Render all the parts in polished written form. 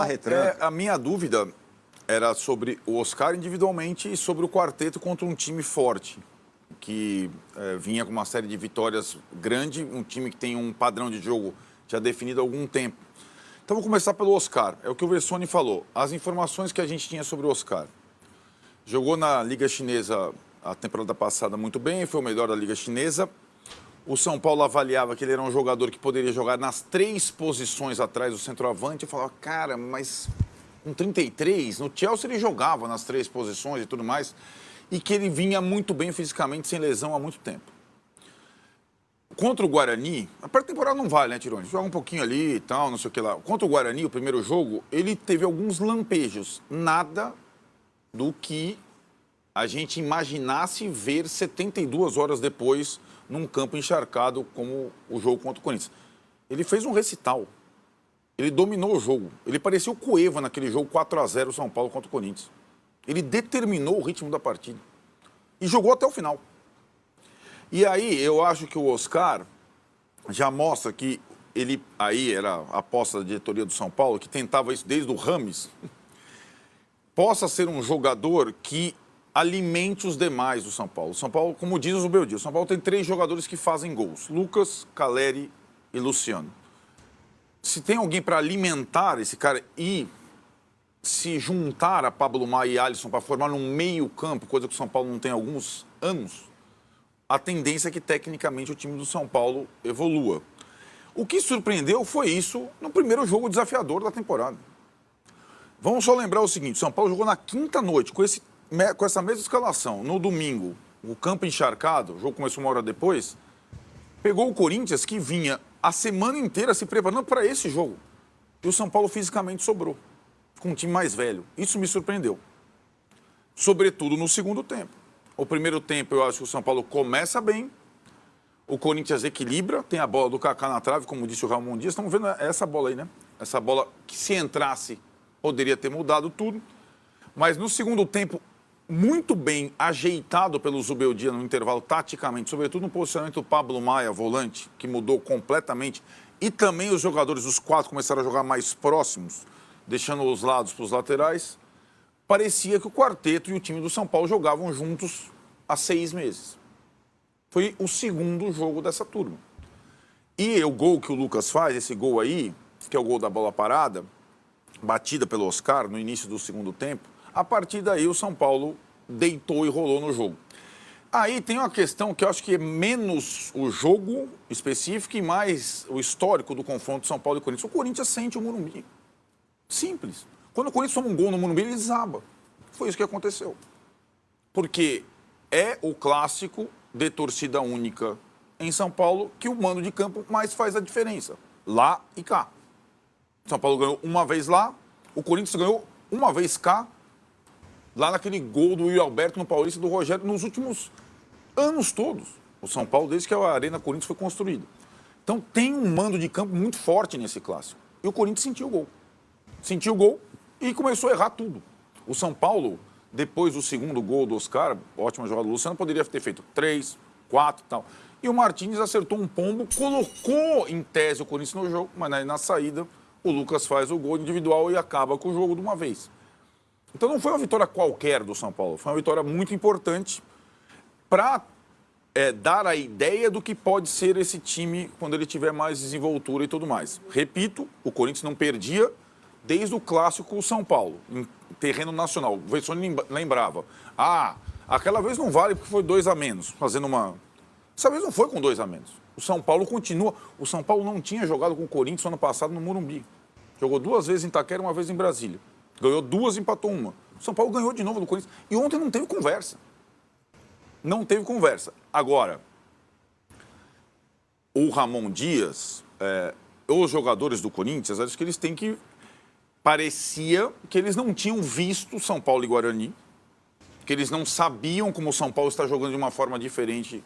A retranca. A minha dúvida era sobre o Oscar individualmente e sobre o quarteto contra um time forte, que vinha com uma série de vitórias grande, um time que tem um padrão de jogo já definido há algum tempo. Então, vou começar pelo Oscar. É o que o Vessone falou. As informações que a gente tinha sobre o Oscar. Jogou na Liga Chinesa a temporada passada muito bem, foi o melhor da Liga Chinesa. O São Paulo avaliava que ele era um jogador que poderia jogar nas 3 posições atrás do centroavante. Eu falava, cara, mas com 33, no Chelsea ele jogava nas 3 posições e tudo mais. E que ele vinha muito bem fisicamente, sem lesão há muito tempo. Contra o Guarani, a pré-temporada não vale, né, Tirone? Joga um pouquinho ali e tal, não sei o que lá. Contra o Guarani, o primeiro jogo, ele teve alguns lampejos. Nada do que a gente imaginasse ver 72 horas depois num campo encharcado como o jogo contra o Corinthians. Ele fez um recital. Ele dominou o jogo. Ele parecia o Cueva naquele jogo 4-0 São Paulo contra o Corinthians. Ele determinou o ritmo da partida. E jogou até o final. E aí, eu acho que o Oscar já mostra que ele, aí era a aposta da diretoria do São Paulo, que tentava isso desde o Rames, possa ser um jogador que alimente os demais do São Paulo. O São Paulo, como diz o Zubeldia, o São Paulo tem 3 jogadores que fazem gols: Lucas, Caleri e Luciano. Se tem alguém para alimentar esse cara e se juntar a Pablo Maia e Alisson para formar um meio-campo, coisa que o São Paulo não tem há alguns anos, a tendência é que, tecnicamente, o time do São Paulo evolua. O que surpreendeu foi isso no primeiro jogo desafiador da temporada. Vamos só lembrar o seguinte: o São Paulo jogou na quinta noite, com essa mesma escalação. No domingo, o campo encharcado, o jogo começou 1 hora depois, pegou o Corinthians, que vinha a semana inteira se preparando para esse jogo. E o São Paulo fisicamente sobrou, com um time mais velho. Isso me surpreendeu. Sobretudo no segundo tempo. O primeiro tempo, eu acho que o São Paulo começa bem, o Corinthians equilibra, tem a bola do Kaká na trave, como disse o Ramon Dias. Estamos vendo essa bola aí, né? Essa bola que, se entrasse, poderia ter mudado tudo. Mas no segundo tempo, muito bem ajeitado pelo Zubeldia no intervalo, taticamente, sobretudo no posicionamento do Pablo Maia, volante, que mudou completamente. E também os jogadores, os 4, começaram a jogar mais próximos, deixando os lados para os laterais. Parecia que o quarteto e o time do São Paulo jogavam juntos há 6 meses. Foi o segundo jogo dessa turma. E o gol que o Lucas faz, esse gol aí, que é o gol da bola parada, batida pelo Oscar no início do segundo tempo, a partir daí o São Paulo deitou e rolou no jogo. Aí tem uma questão que eu acho que é menos o jogo específico e mais o histórico do confronto São Paulo e Corinthians. O Corinthians sente o Morumbi. Simples. Quando o Corinthians toma um gol no Morumbi, ele desaba. Foi isso que aconteceu. Porque é o clássico de torcida única em São Paulo que o mando de campo mais faz a diferença. Lá e cá. São Paulo ganhou uma vez lá, o Corinthians ganhou uma vez cá, lá naquele gol do Yuri Alberto no Paulista do Rogério, nos últimos anos todos. O São Paulo, desde que a Arena Corinthians foi construída. Então tem um mando de campo muito forte nesse clássico. E o Corinthians sentiu o gol. Sentiu o gol e começou a errar tudo. O São Paulo, depois do segundo gol do Oscar, ótima jogada do Luciano, poderia ter feito 3, 4 e tal. E o Martínez acertou um pombo, colocou em tese o Corinthians no jogo, mas na saída o Lucas faz o gol individual e acaba com o jogo de uma vez. Então não foi uma vitória qualquer do São Paulo, foi uma vitória muito importante para dar a ideia do que pode ser esse time quando ele tiver mais desenvoltura e tudo mais. Repito, o Corinthians não perdia desde o clássico São Paulo, em terreno nacional. O Vessone lembrava. Aquela vez não vale porque foi 2 a menos, fazendo uma... Dessa vez não foi com 2 a menos. O São Paulo continua. O São Paulo não tinha jogado com o Corinthians ano passado no Morumbi. Jogou 2 vezes em Itaquera e 1 vez em Brasília. Ganhou 2, empatou 1. O São Paulo ganhou de novo do Corinthians. E ontem não teve conversa. Não teve conversa. Agora, o Ramon Dias, os jogadores do Corinthians, acho que eles têm que... Parecia que eles não tinham visto São Paulo e Guarani, que eles não sabiam como o São Paulo está jogando de uma forma diferente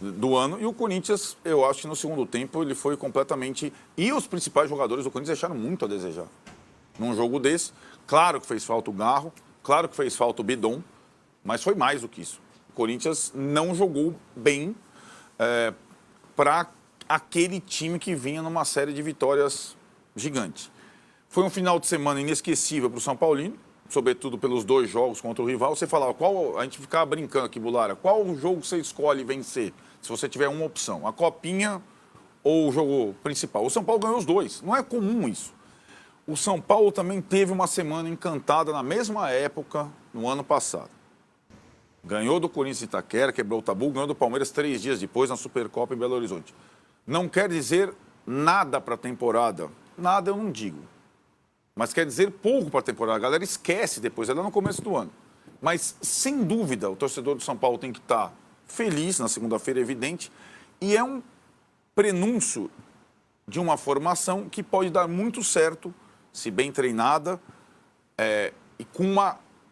do ano. E o Corinthians, eu acho que no segundo tempo ele foi completamente... E os principais jogadores do Corinthians deixaram muito a desejar num jogo desse. Claro que fez falta o Garro, claro que fez falta o Bidon, mas foi mais do que isso. O Corinthians não jogou bem para aquele time que vinha numa série de vitórias gigante. Foi um final de semana inesquecível para o São Paulino, sobretudo pelos 2 jogos contra o rival. Você falava, a gente ficava brincando aqui, Bulara, qual o jogo você escolhe vencer? Se você tiver uma opção, a Copinha ou o jogo principal. O São Paulo ganhou os 2, não é comum isso. O São Paulo também teve uma semana encantada na mesma época, no ano passado. Ganhou do Corinthians Itaquera, quebrou o tabu, ganhou do Palmeiras 3 dias depois na Supercopa em Belo Horizonte. Não quer dizer nada para a temporada, nada eu não digo. Mas quer dizer pouco para a temporada. A galera esquece depois, é lá no começo do ano. Mas, sem dúvida, o torcedor do São Paulo tem que estar feliz na segunda-feira, é evidente. E é um prenúncio de uma formação que pode dar muito certo, se bem treinada, e com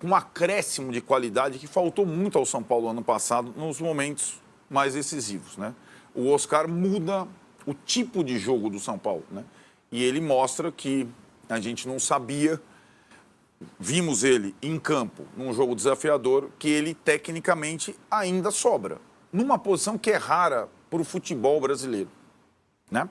um acréscimo de qualidade que faltou muito ao São Paulo ano passado, nos momentos mais decisivos, né? O Oscar muda o tipo de jogo do São Paulo, né? E ele mostra que a gente não sabia, vimos ele em campo, num jogo desafiador, que ele tecnicamente ainda sobra, numa posição que é rara para o futebol brasileiro, né?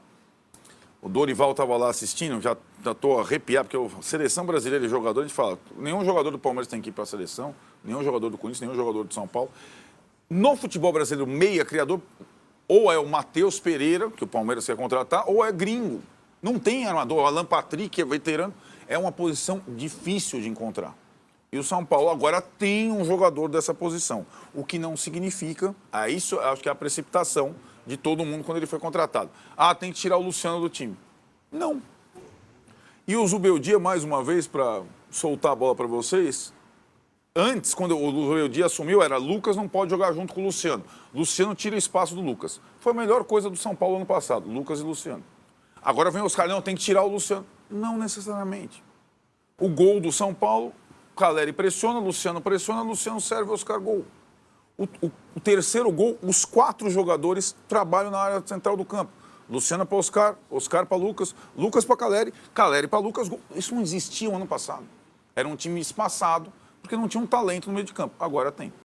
O Dorival estava lá assistindo, já estou arrepiado, porque a seleção brasileira de jogador, a gente fala, nenhum jogador do Palmeiras tem que ir para a seleção, nenhum jogador do Corinthians, nenhum jogador do São Paulo. No futebol brasileiro, meia criador, ou é o Matheus Pereira, que o Palmeiras quer contratar, ou é gringo. Não tem armador. O Alan Patrick, que é veterano, é uma posição difícil de encontrar. E o São Paulo agora tem um jogador dessa posição, o que não significa, isso acho que é a precipitação de todo mundo quando ele foi contratado. Tem que tirar o Luciano do time. Não. E o Zubeldia, mais uma vez, para soltar a bola para vocês, antes, quando o Zubeldia assumiu, era Lucas não pode jogar junto com o Luciano. Luciano tira espaço do Lucas. Foi a melhor coisa do São Paulo ano passado, Lucas e Luciano. Agora vem os caras, não, tem que tirar o Luciano. Não necessariamente. O gol do São Paulo, Caleri pressiona, Luciano serve Oscar gol. O terceiro gol, os 4 jogadores trabalham na área central do campo. Luciano para Oscar, Oscar para Lucas, Lucas para Caleri, Caleri para Lucas. Isso não existia no ano passado. Era um time espaçado, porque não tinha um talento no meio de campo. Agora tem.